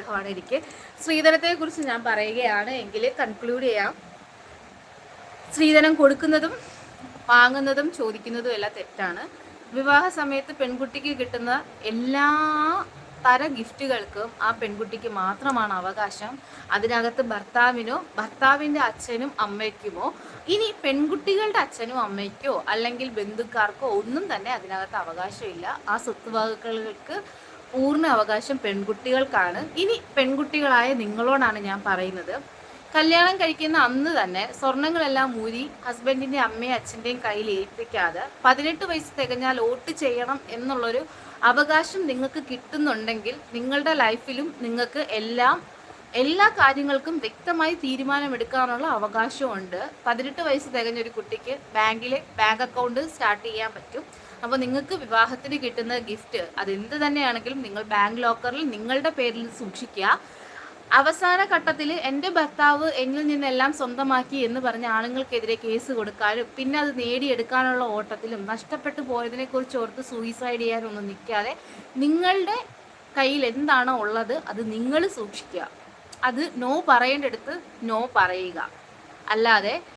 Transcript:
ആഗ്രഹമാണ് എനിക്ക്. സ്ത്രീധനത്തെക്കുറിച്ച് ഞാൻ പറയുകയാണ് എങ്കിൽ കൺക്ലൂഡ് ചെയ്യാം. സ്ത്രീധനം കൊടുക്കുന്നതും വാങ്ങുന്നതും ചോദിക്കുന്നതും എല്ലാം തെറ്റാണ്. വിവാഹ സമയത്ത് പെൺകുട്ടിക്ക് കിട്ടുന്ന എല്ലാ തരം ഗിഫ്റ്റുകൾക്കും ആ പെൺകുട്ടിക്ക് മാത്രമാണ് അവകാശം. അതിനകത്ത് ഭർത്താവിനോ ഭർത്താവിൻ്റെ അച്ഛനും അമ്മയ്ക്കുമോ ഇനി പെൺകുട്ടികളുടെ അച്ഛനും അമ്മയ്ക്കോ അല്ലെങ്കിൽ ബന്ധുക്കാർക്കോ ഒന്നും തന്നെ അതിനകത്ത് അവകാശമില്ല. ആ സ്വത്തുവകകൾക്ക് പൂർണ്ണ അവകാശം പെൺകുട്ടികൾക്കാണ്. ഇനി പെൺകുട്ടികളായ നിങ്ങളോടാണ് ഞാൻ പറയുന്നത്, കല്യാണം കഴിക്കുന്ന അന്ന് തന്നെ സ്വർണങ്ങളെല്ലാം ഊരി ഹസ്ബൻഡിൻ്റെ അമ്മയും അച്ഛൻ്റെയും കയ്യിൽ ഏൽപ്പിക്കാതെ 18 വയസ്സ് തികഞ്ഞാൽ വോട്ട് ചെയ്യണം എന്നുള്ളൊരു അവകാശം നിങ്ങൾക്ക് കിട്ടുന്നുണ്ടെങ്കിൽ നിങ്ങളുടെ ലൈഫിലും നിങ്ങൾക്ക് എല്ലാ കാര്യങ്ങൾക്കും വ്യക്തമായി തീരുമാനമെടുക്കാനുള്ള അവകാശമുണ്ട്. 18 വയസ്സ് തികഞ്ഞ ഒരു കുട്ടിക്ക് ബാങ്ക് അക്കൗണ്ട് സ്റ്റാർട്ട് ചെയ്യാൻ പറ്റും. അപ്പോൾ നിങ്ങൾക്ക് വിവാഹത്തിന് കിട്ടുന്ന ഗിഫ്റ്റ് അതെന്ത് തന്നെയാണെങ്കിലും നിങ്ങൾ ബാങ്ക് ലോക്കറിൽ നിങ്ങളുടെ പേരിൽ സൂക്ഷിക്കുക. അവസാന ഘട്ടത്തിൽ എൻ്റെ ഭർത്താവ് എന്നിൽ നിന്നെല്ലാം സ്വന്തമാക്കി എന്ന് പറഞ്ഞ ആണുങ്ങൾക്കെതിരെ കേസ് കൊടുക്കാനും പിന്നെ അത് നേടിയെടുക്കാനുള്ള ഓട്ടത്തിലും നഷ്ടപ്പെട്ടു പോയതിനെക്കുറിച്ച് ഓർത്ത് സൂയിസൈഡ് ചെയ്യാനൊന്നും നിൽക്കാതെ നിങ്ങളുടെ കയ്യിൽ എന്താണോ ഉള്ളത് അത് നിങ്ങൾ സൂക്ഷിക്കുക. അത് നോ പറയേണ്ടടുത്ത് നോ പറയുക. അല്ലാതെ